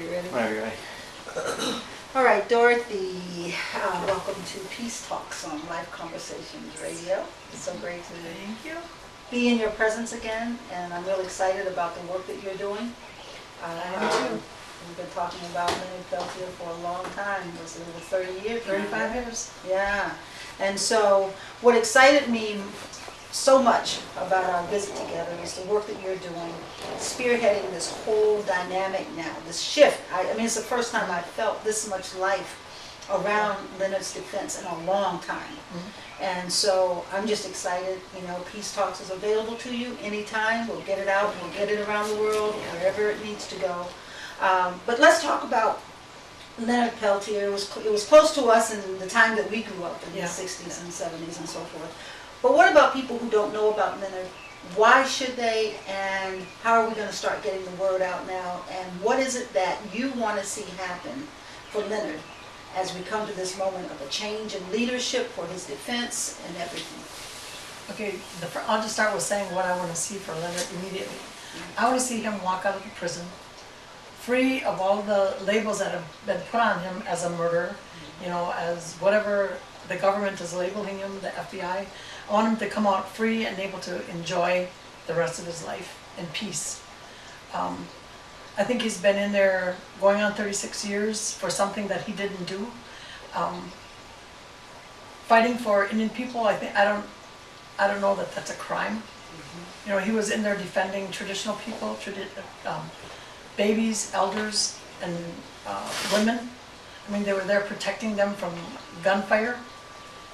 Okay, ready? Right. All right, Dorothy, welcome to Peace Talks on Life Conversations Radio. It's so great to Thank you. be in your presence again, and I'm really excited about the work that you're doing. I am too. We've been talking about Leonard Peltier for a long time. Was it over 30 years? 35 years. Yeah. And so what excited me so much about our visit together is the work that you're doing, spearheading this whole dynamic now, this shift. I mean, it's the first time I've felt this much life around Leonard's defense in a long time. Mm-hmm. And so I'm just excited. You know, Peace Talks is available to you anytime. We'll get it out, we'll get it around the world, wherever it needs to go. But let's talk about Leonard Peltier. It was close to us in the time that we grew up in the 60s and 70s and so forth. But what about people who don't know about Leonard? Why should they, and how are we going to start getting the word out now? And what is it that you want to see happen for Leonard as we come to this moment of a change in leadership for his defense and everything? Okay, I'll just start with saying what I want to see for Leonard immediately. I want to see him walk out of the prison free of all the labels that have been put on him as a murderer, you know, as whatever the government is labeling him, the FBI. I want him to come out free and able to enjoy the rest of his life in peace. I think he's been in there going on 36 years for something that he didn't do. Fighting for Indian people, I don't know that that's a crime. Mm-hmm. You know, he was in there defending traditional people, babies, elders, and women. I mean, they were there protecting them from gunfire.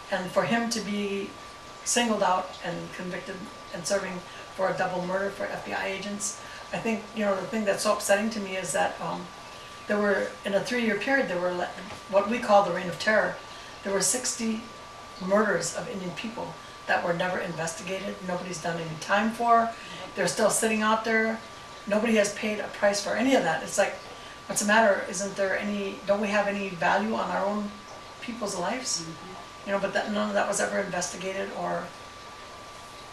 And for him to be singled out and convicted and serving for a double murder for FBI agents, I think, you know, the thing that's so upsetting to me is that there were, in a 3-year period, there were what we call the Reign of Terror. There were 60 murders of Indian people that were never investigated. Nobody's done any time for. They're still sitting out there. Nobody has paid a price for any of that. It's like, what's the matter? Don't we have any value on our own people's lives? Mm-hmm. You know, but none of that was ever investigated, or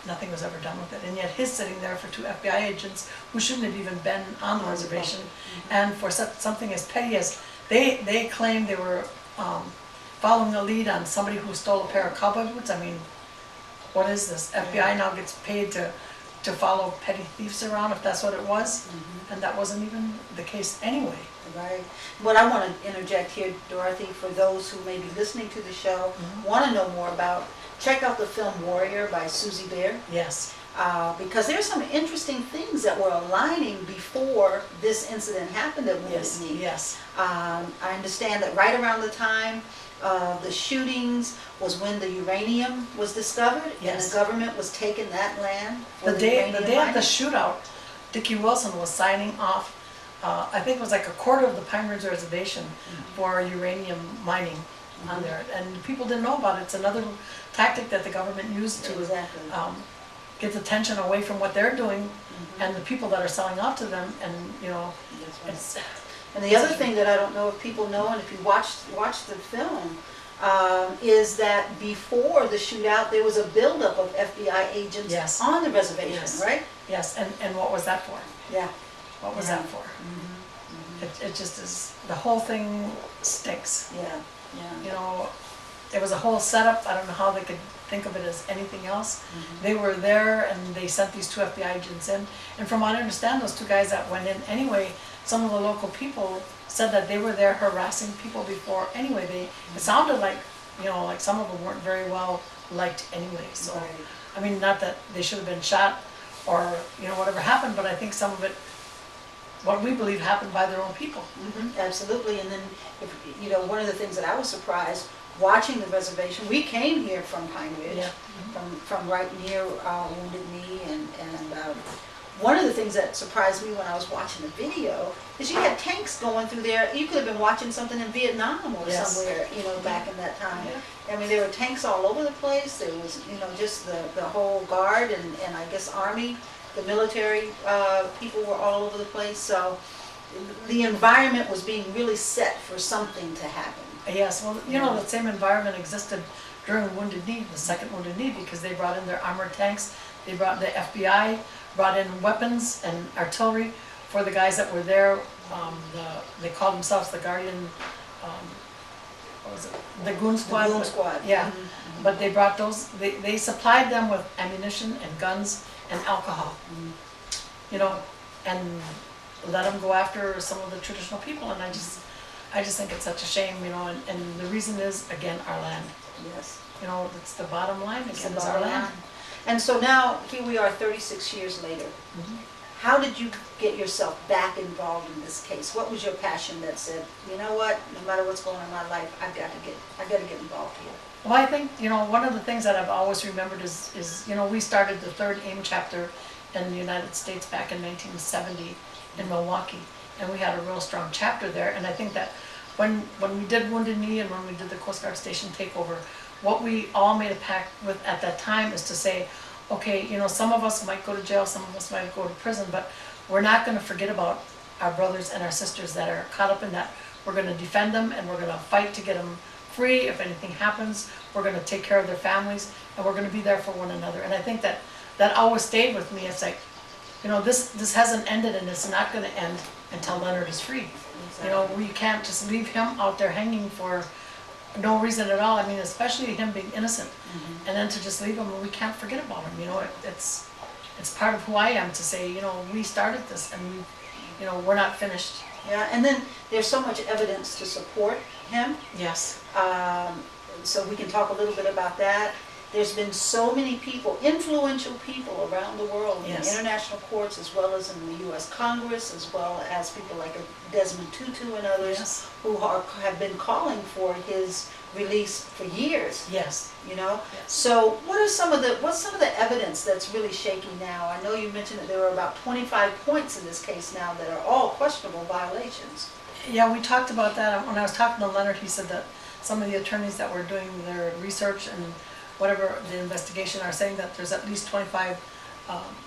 nothing was ever done with it. And yet he's sitting there for 2 FBI agents who shouldn't have even been on the reservation. Mm-hmm. And for something as petty as, they claimed they were following the lead on somebody who stole a pair of cowboy boots. I mean, what is this? FBI now gets paid to follow petty thieves around, if that's what it was. Mm-hmm. And that wasn't even the case anyway. Right. What I want to interject here, Dorothy, for those who may be listening to the show, mm-hmm. want to know more about, check out the film Warrior by Susie Baer. Yes. Because there's some interesting things that were aligning before this incident happened at Wounded Knee. Yes. I understand that right around the time the shootings was when the uranium was discovered, and the government was taking that land. For the day of the shootout, Dickie Wilson was signing off. I think it was like a quarter of the Pine Ridge Reservation for uranium mining on there, and people didn't know about it. It's another tactic that the government used to get the attention away from what they're doing and the people that are selling out to them. And you know, and the other thing that I don't know if people know, and if you watch the film, is that before the shootout there was a buildup of FBI agents on the reservation, right? Yes, and what was that for? Yeah. What was that for? Mm-hmm. Mm-hmm. It just is, the whole thing stinks. Yeah. You know, it was a whole setup. I don't know how they could think of it as anything else. Mm-hmm. They were there and they sent these 2 FBI agents in. And from what I understand, those 2 guys that went in anyway, some of the local people said that they were there harassing people before anyway. It sounded like, you know, like some of them weren't very well liked anyway. So, I mean, not that they should have been shot or, you know, whatever happened, but I think some of it, what we believe, happened by their own people. Mm-hmm, absolutely. And then, you know, one of the things that I was surprised watching the reservation, we came here from Pine Ridge, from right near Wounded Knee, and one of the things that surprised me when I was watching the video is you had tanks going through there. You could have been watching something in Vietnam or somewhere, you know, back in that time. Yeah. I mean, there were tanks all over the place. There was, you know, just the whole guard and I guess Army, the military people were all over the place. So the environment was being really set for something to happen. Yes, well, you know, the same environment existed during Wounded Knee, the second Wounded Knee, because they brought in their armored tanks. They brought the FBI, brought in weapons and artillery for the guys that were there they called themselves the Guardian, what was it? The Goon Squad. The Goon Squad. Yeah, Mhm. but they brought those, they supplied them with ammunition and guns and alcohol, you know, and let them go after some of the traditional people, and I just think it's such a shame, you know, and the reason is, again, our land. Yes. You know, it's the bottom line, It's again, the is our bottom land. line. And so now, here we are 36 years later. Mhm. How did you get yourself back involved in this case? What was your passion that said, you know what, no matter what's going on in my life, I've got to get involved here? Well, I think, you know, one of the things that I've always remembered is, you know, we started the third AIM chapter in the United States back in 1970 in Milwaukee, and we had a real strong chapter there, and I think that when we did Wounded Knee and when we did the Coast Guard Station takeover, what we all made a pact with at that time is to say, okay, you know, some of us might go to jail, some of us might go to prison, but we're not going to forget about our brothers and our sisters that are caught up in that. We're going to defend them, and we're going to fight to get them free. If anything happens, we're going to take care of their families, and we're going to be there for one another. And I think that always stayed with me. It's like, you know, this hasn't ended, and it's not going to end until Leonard is free. Exactly. You know, we can't just leave him out there hanging for no reason at all. I mean, especially him being innocent, and then to just leave him, and we can't forget about him. You know, it's part of who I am to say, you know, we started this, and we, you know, we're not finished. Yeah, and then there's so much evidence to support him. Yes. So we can talk a little bit about that. There's been so many people, influential people around the world, Yes. in international courts, as well as in the U.S. Congress, as well as people like Desmond Tutu and others, Yes. who have been calling for his release for years. Yes. You know, Yes. so what's some of the evidence that's really shaky now? I know you mentioned that there were about 25 points in this case now that are all questionable violations. Yeah, we talked about that. When I was talking to Leonard, he said that some of the attorneys that were doing their research and whatever the investigation are saying that there's at least 25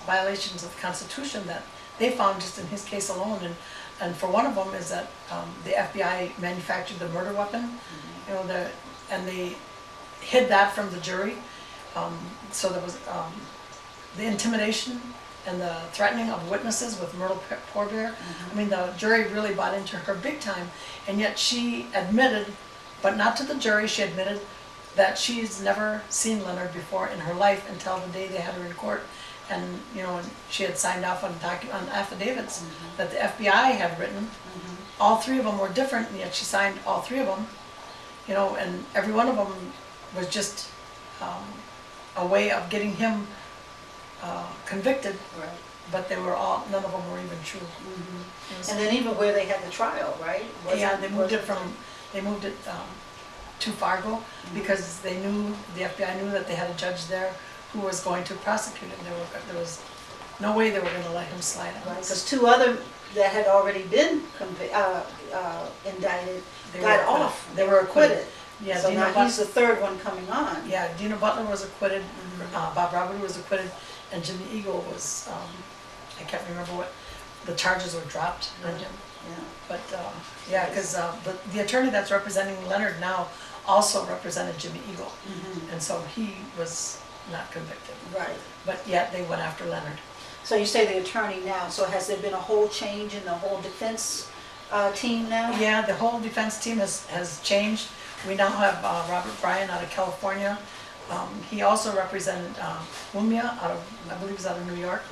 violations of the Constitution that they found just in his case alone. And for one of them is that the FBI manufactured the murder weapon, you know, and they hid that from the jury. So there was the intimidation and the threatening of witnesses with Myrtle Poorbear. I mean, the jury really bought into her big time, and yet she admitted, but not to the jury, she admitted that she's never seen Leonard before in her life until the day they had her in court. And, you know, she had signed off on affidavits that the FBI had written. All three of them were different, and yet she signed all three of them. You know, and every one of them was just a way of getting him convicted. Right. But none of them were even true. It was- And then even where they had the trial, right? Yeah, they moved it to Fargo because the FBI knew that they had a judge there who was going to prosecute him. There was no way they were going to let him slide out. Because two other that had already been indicted got off. They were acquitted. Yeah, So now he's the third one coming on. Yeah, Dina Butler was acquitted, Bob Robert was acquitted, and Jimmy Eagle was, I can't remember what, the charges were dropped on him. Yeah. But, yeah, because the attorney that's representing Leonard now also represented Jimmy Eagle. And so he was not convicted. Right. But yet they went after Leonard. So you say the attorney now, so has there been a whole change in the whole defense team now? Yeah, the whole defense team has changed. We now have Robert Bryan out of California. He also represented Mumia out of, I believe he's out of New York.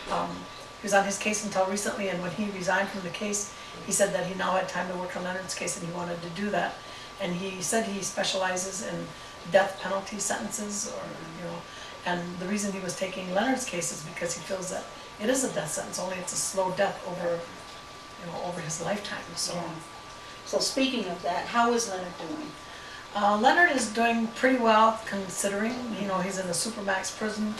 He was on his case until recently, and when he resigned from the case, he said that he now had time to work on Leonard's case and he wanted to do that. And he said he specializes in death penalty sentences, or, you know, and the reason he was taking Leonard's case is because he feels that it is a death sentence, only it's a slow death over his lifetime. So, Yeah. So speaking of that, how is Leonard doing? Leonard is doing pretty well, considering, you know, he's in a supermax prison.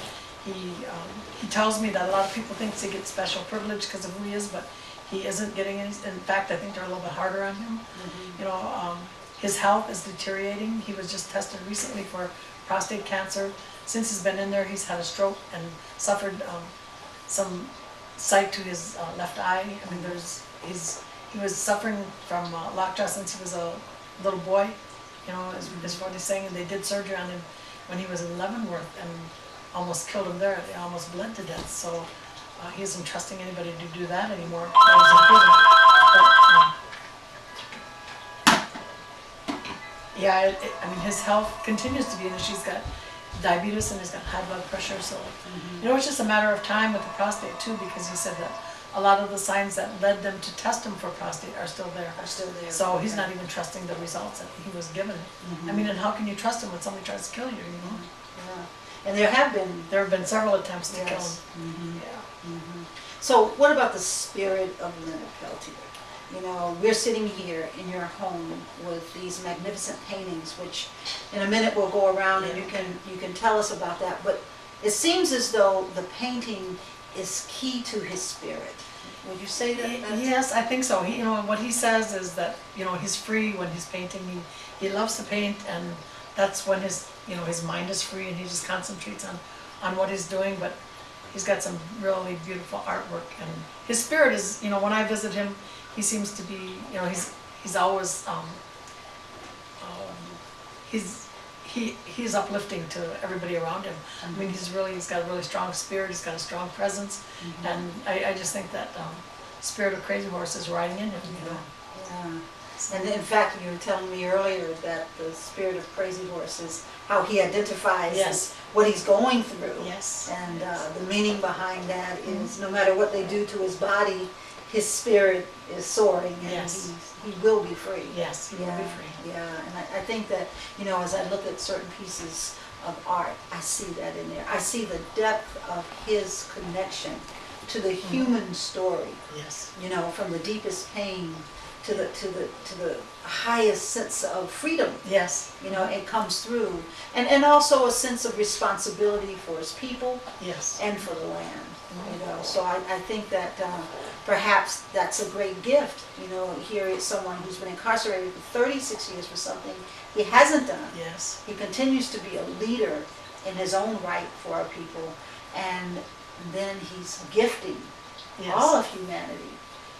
He tells me that a lot of people think he gets special privilege because of who he is, but he isn't getting any. In fact, I think they're a little bit harder on him. You know, his health is deteriorating. He was just tested recently for prostate cancer. Since he's been in there, he's had a stroke and suffered some sight to his left eye. I mean, he was suffering from lockjaw since he was a little boy, you know, is what he's saying. And they did surgery on him when he was in Leavenworth and almost killed him there. They almost bled to death. So He isn't trusting anybody to do that anymore. While he's in prison. But, yeah, I mean, his health continues to be, she's got diabetes and he's got high blood pressure, so, it's just a matter of time with the prostate too, because he said that a lot of the signs that led them to test him for prostate are still there. So he's not even trusting the results that he was given. I mean, and how can you trust him when somebody tries to kill you, Yeah. And there have been several attempts to kill him. Yeah. So what about the spirit of Leonard Peltier? We're sitting here in your home with these magnificent paintings, which in a minute we'll go around and you can tell us about that. But it seems as though the painting is key to his spirit. Would you say that? Yes, I think so. What he says is that, he's free when he's painting. He loves to paint, and that's when his mind is free and he just concentrates on what he's doing. But he's got some really beautiful artwork, and his spirit is, when I visit him, he seems to be, he's always, he's uplifting to everybody around him. I mean, he's got a really strong spirit, he's got a strong presence, and I just think that spirit of Crazy Horse is riding in him, Yeah. And in fact, you were telling me earlier that the spirit of Crazy Horse is how he identifies what he's going through. Yes. And the meaning behind that is no matter what they do to his body, his spirit is soaring, and he will be free. Yes, he will be free. Yeah, and I think that, as I look at certain pieces of art, I see that in there. I see the depth of his connection to the human story. Yes. From the deepest pain to the highest sense of freedom. Yes. It comes through. And also a sense of responsibility for his people. Yes. And for the land. So I think that perhaps that's a great gift. Here is someone who's been incarcerated for 36 years for something he hasn't done. Yes. He continues to be a leader in his own right for our people, and then he's gifting all of humanity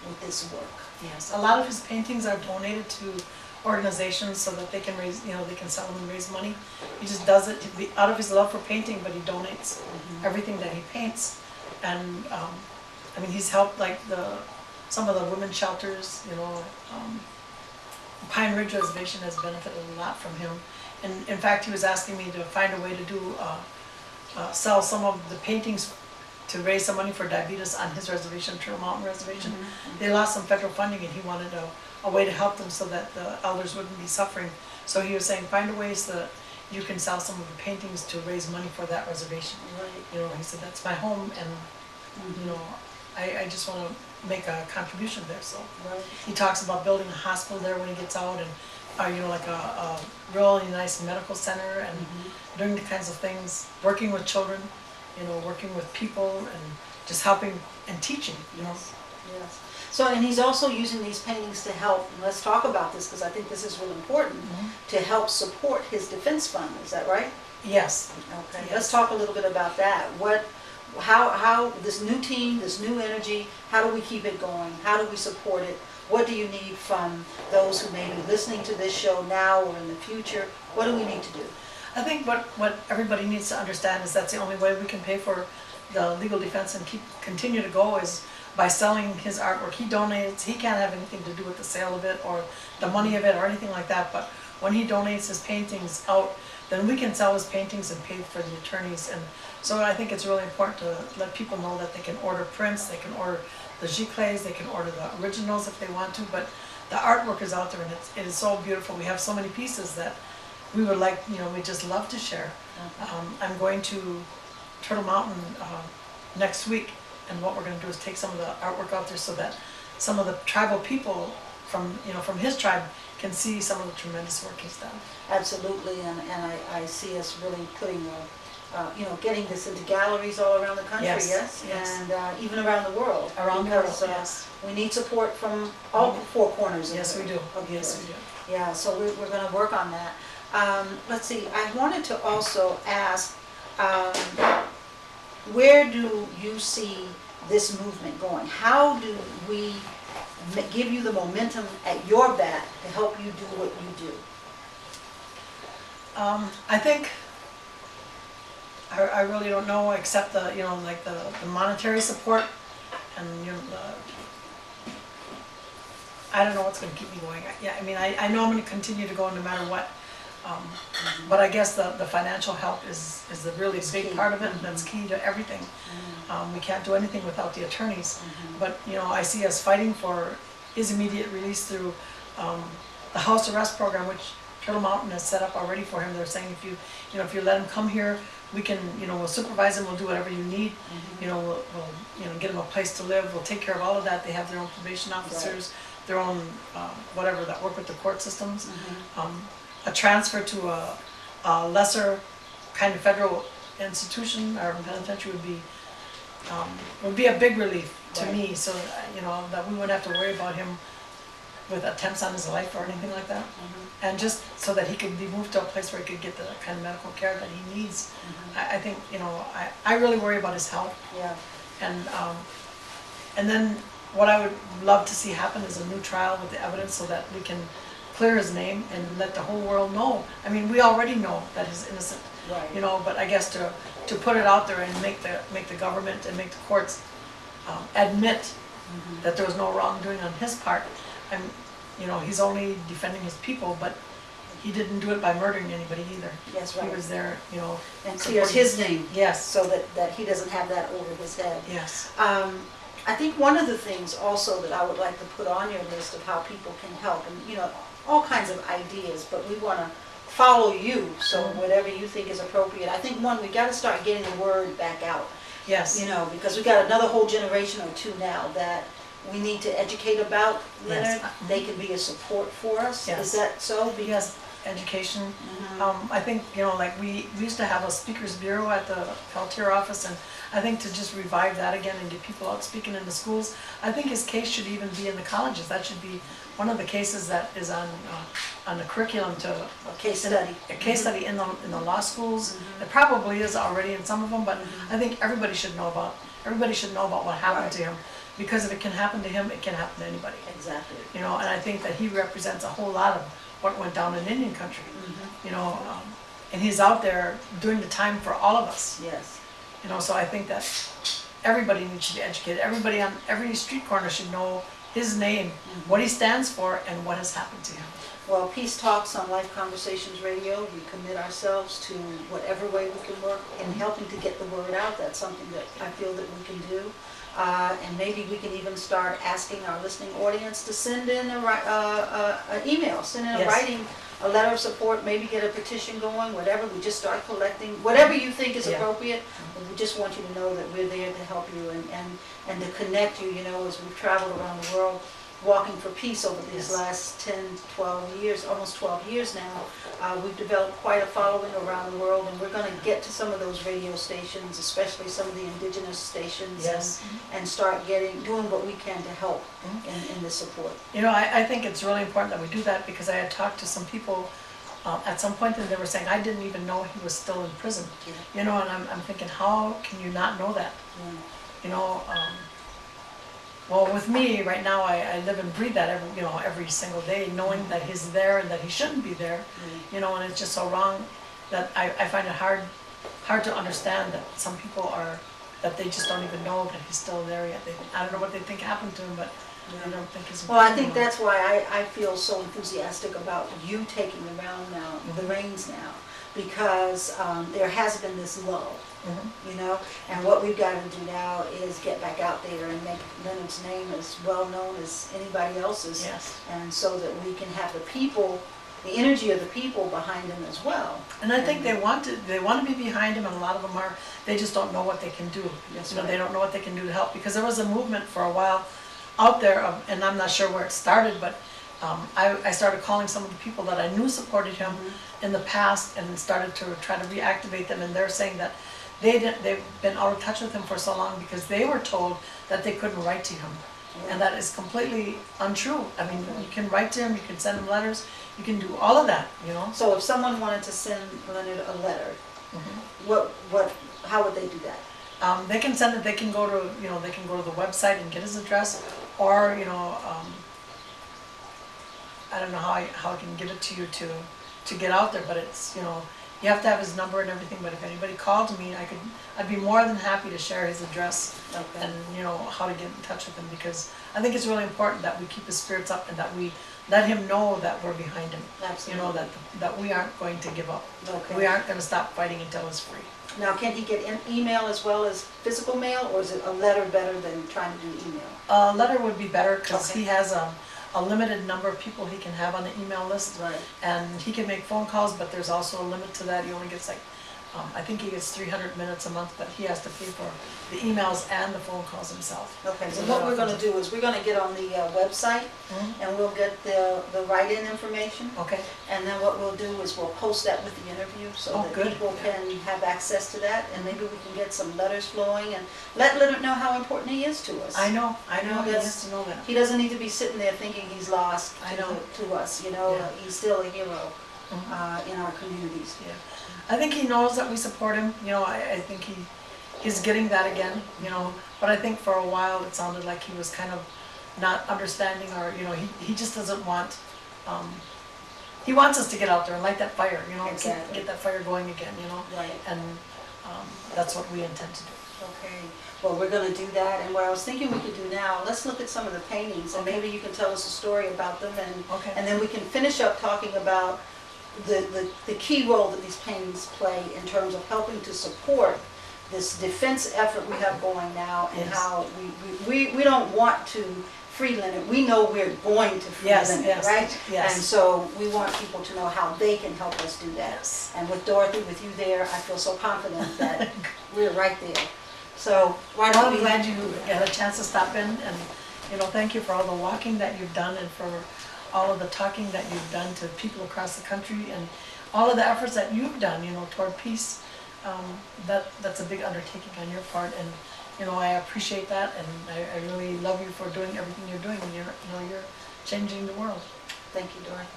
with this work. Yes. A lot of his paintings are donated to organizations so that they can raise, they can sell them and raise money. He just does it out of his love for painting, but he donates everything that he paints. And I mean, he's helped like some of the women's shelters. Pine Ridge Reservation has benefited a lot from him. And in fact, he was asking me to find a way to do sell some of the paintings to raise some money for diabetes on his reservation, Turtle Mountain Reservation. They lost some federal funding, and he wanted a way to help them so that the elders wouldn't be suffering. So he was saying, find a way so that you can sell some of the paintings to raise money for that reservation. Right. He said, that's my home, and I just want to make a contribution there. So he talks about building a hospital there when he gets out, and like a really nice medical center, and doing the kinds of things, working with children, working with people, and just helping and teaching. Yes. So, and he's also using these paintings to help, and let's talk about this because I think this is really important, to help support his defense fund. Is that right? Yes. Okay. Yes. Let's talk a little bit about that. How this new team, this new energy, how do we keep it going? How do we support it? What do you need from those who may be listening to this show now or in the future? What do we need to do? I think what everybody needs to understand is that's the only way we can pay for the legal defense and continue to go is by selling his artwork. He donates. He can't have anything to do with the sale of it or the money of it or anything like that, but when he donates his paintings out, then we can sell his paintings and pay for the attorneys. And so I think it's really important to let people know that they can order prints, they can order the giclées, they can order the originals if they want to, but the artwork is out there, and it is so beautiful. We have so many pieces that we would like, we just love to share. I'm going to Turtle Mountain next week, and what we're going to do is take some of the artwork out there so that some of the tribal people from his tribe can see some of the tremendous work he's done. Absolutely, and I see us really putting getting this into galleries all around the country, yes. And even around the world. Yes. We need support from all four corners. Yes, we do. Yes, we do. Yeah, so we're going to work on that. Let's see, I wanted to also ask, where do you see this movement going? How do we give you the momentum at your back to help you do what you do? I think I really don't know, except the, you know, like the monetary support and, you know, I don't know what's gonna keep me going. Yeah, I mean, I know I'm gonna continue to go no matter what. But I guess the financial help is a really big part of it, and that's key to everything. We can't do anything without the attorneys. But, you know, I see us fighting for his immediate release through the house arrest program, which Turtle Mountain has set up already for him. They're saying if you let him come here, we can, you know, we'll supervise him, we'll do whatever you need. You know, we'll you know, get him a place to live, we'll take care of all of that. They have their own probation officers, their own whatever that work with the court systems. A transfer to a lesser kind of federal institution or penitentiary would be a big relief to me, so you know, that we wouldn't have to worry about him with attempts on his life or anything like that. And just so that he could be moved to a place where he could get the kind of medical care that he needs. I think, you know, I really worry about his health. And then what I would love to see happen is a new trial with the evidence so that we can clear his name and let the whole world know. I mean, we already know that he's innocent, you know, but I guess to put it out there and make the government and make the courts admit that there was no wrongdoing on his part. And, you know, he's only defending his people, but he didn't do it by murdering anybody either. Yes, right. He was there, you know. And clears his name. Yes. So that he doesn't have that over his head. Yes. I think one of the things also that I would like to put on your list of how people can help, and, you know, all kinds of ideas, but we want to follow you, so whatever you think is appropriate. I think, one, we got to start getting the word back out. Yes. You know, because we got another whole generation or two now that we need to educate about Leonard. They can be a support for us. Yes. Is that so? Yes, education. I think, you know, like we used to have a speakers bureau at the Peltier office, and I think to just revive that again and get people out speaking in the schools. I think his case should even be in the colleges. That should be one of the cases that is on the curriculum to A case study. A case study in the law schools. It probably is already in some of them, but I think everybody should know about what happened to him, because if it can happen to him, it can happen to anybody. Exactly. You know, and I think that he represents a whole lot of what went down in Indian country. You know, and he's out there doing the time for all of us. Yes. You know, so I think that everybody needs to be educated. Everybody on every street corner should know his name, what he stands for, and what has happened to him. Well, Peace Talks on Life Conversations Radio, we commit ourselves to whatever way we can work in helping to get the word out. That's something that I feel that we can do. And maybe we can even start asking our listening audience to send in an email, send in a writing, a letter of support, maybe get a petition going, whatever. We just start collecting, whatever you think is appropriate. We just want you to know that we're there to help you and to connect you, you know, as we've traveled around the world, walking for peace over these last 10, 12 years, almost 12 years now. We've developed quite a following around the world, and we're going to get to some of those radio stations, especially some of the indigenous stations, and start doing what we can to help in this support. You know, I think it's really important that we do that, because I had talked to some people at some point, and they were saying, I didn't even know he was still in prison. You know, and I'm thinking, how can you not know that? You know, well, with me right now, I live and breathe that every single day, knowing that he's there and that he shouldn't be there. You know, and it's just so wrong that I find it hard to understand that some people that they just don't even know that he's still there yet. I don't know what they think happened to him, but I don't think he's. Well, I think that's why I feel so enthusiastic about you taking the reins now, because there has been this lull. You know, and what we've got to do now is get back out there and make Leonard's name as well known as anybody else's, and so that we can have the people, the energy of the people behind him as well. And I think they want to be behind him, and a lot of them are. They just don't know what they can do. They don't know what they can do to help, because there was a movement for a while out there, and I'm not sure where it started, but I started calling some of the people that I knew supported him in the past, and started to try to reactivate them, and they're saying that they've been out of touch with him for so long because they were told that they couldn't write to him. And that is completely untrue. I mean, you can write to him, you can send him letters, you can do all of that, you know. So if someone wanted to send Leonard a letter, how would they do that? They can send it, they can go to the website and get his address, or, you know, I don't know how I can give it to you to get out there, but it's, you know, You have to have his number and everything, but if anybody called me, I'd be more than happy to share his address Okay. and, you know, how to get in touch with him, because I think it's really important that we keep his spirits up and that we let him know that we're behind him. Absolutely. You know, that we aren't going to give up. Okay. We aren't gonna stop fighting until it's free. Now, can he get email as well as physical mail, or is it a letter better than trying to do email? A letter would be better, because Okay. he has a limited number of people he can have on the email list. Right. And he can make phone calls, but there's also a limit to that. He only gets like, I think he gets 300 minutes a month, but he has to pay for the emails and the phone calls himself. Okay, so what we're gonna do is we're gonna get on the website, Mhm. and we'll get the write-in information. Okay, And then what we'll do is we'll post that with the interview so Oh, that good. people can have access to that, and maybe we can get some letters flowing and let Leonard know how important he is to us. I know, he that's- has to know that. He doesn't need to be sitting there thinking he's lost I know. to us, you know, Yeah. he's still a hero Mhm. in our communities. Yeah, I think he knows that we support him, you know, I think he's getting that again, you know, but I think for a while it sounded like he was kind of not understanding, or, you know, he just doesn't want, he wants us to get out there and light that fire, you know, Exactly. get that fire going again, you know, Right. and that's what we intend to do. Okay, well, we're gonna do that, and what I was thinking we could do now, let's look at some of the paintings, and Okay. maybe you can tell us a story about them, Okay. and then we can finish up talking about the key role that these paintings play in terms of helping to support this defense effort we have going now, and Yes. how we don't want to free Leonard, we know we're going to free Yes, Leonard, yes, right? yes. And so we want people to know how they can help us do that. Yes. And with Dorothy, with you there, I feel so confident that we're right there. So why Well, don't I'm we? glad you had a chance to stop in, and, you know, thank you for all the walking that you've done and for all of the talking that you've done to people across the country, and all of the efforts that you've done, you know, toward peace. That's a big undertaking on your part, and, you know, I appreciate that, and I really love you for doing everything you're doing, and you're changing the world. Thank you, Dorothy.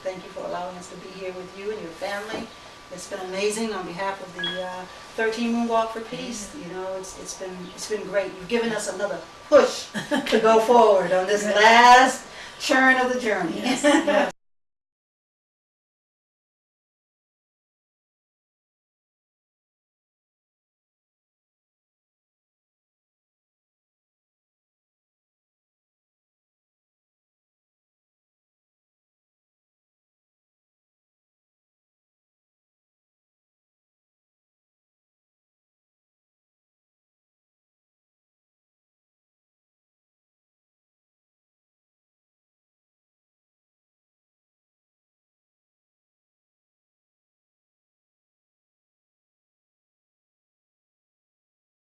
Thank you for allowing us to be here with you and your family. It's been amazing on behalf of the 13 Moonwalk for Peace. You know, it's been great. You've given us another push to go forward on this Good. last churn of the journey. Yes, yes.